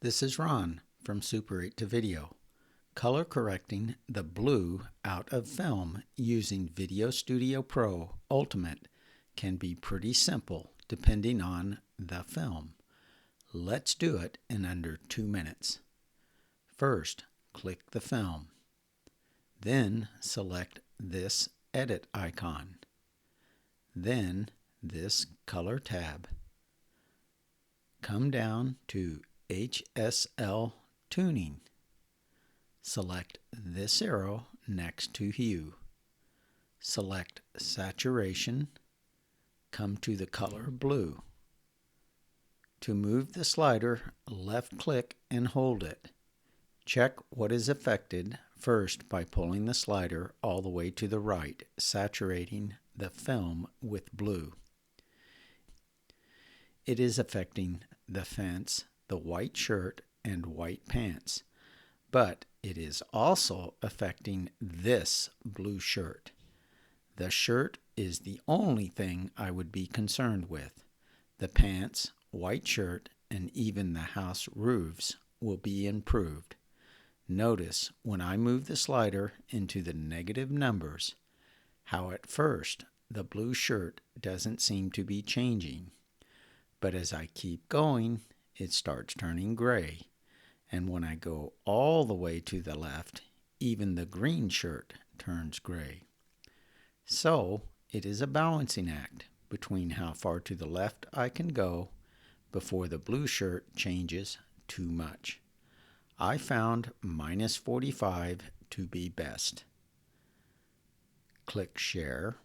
This is Ron from Super 8 to Video, color correcting the blue out of film using Video Studio Pro Ultimate can be pretty simple depending on the film. Let's do it in under 2 minutes. First, click the film. Then select this edit icon. Then this color tab. Come down to HSL Tuning. Select this arrow next to Hue. Select Saturation. Come to the color blue. To move the slider, left-click and hold it. Check what is affected first by pulling the slider all the way to the right, saturating the film with blue. It is affecting the fence, the white shirt, and white pants, but it is also affecting this blue shirt. The shirt is the only thing I would be concerned with. The pants, white shirt, and even the house roofs will be improved. Notice when I move the slider into the negative numbers, how at first the blue shirt doesn't seem to be changing. But as I keep going, it starts turning gray. And when I go all the way to the left, even the green shirt turns gray. So it is a balancing act between how far to the left I can go before the blue shirt changes too much. I found -45 to be best. Click Share.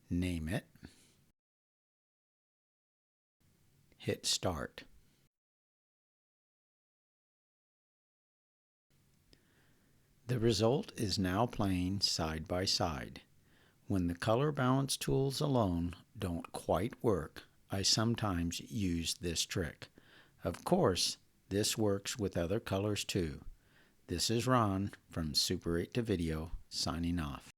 Name it. Hit Start. The result is now playing side by side. When the color balance tools alone don't quite work, I sometimes use this trick. Of course, this works with other colors too. This is Ron from Super 8 to Video, signing off.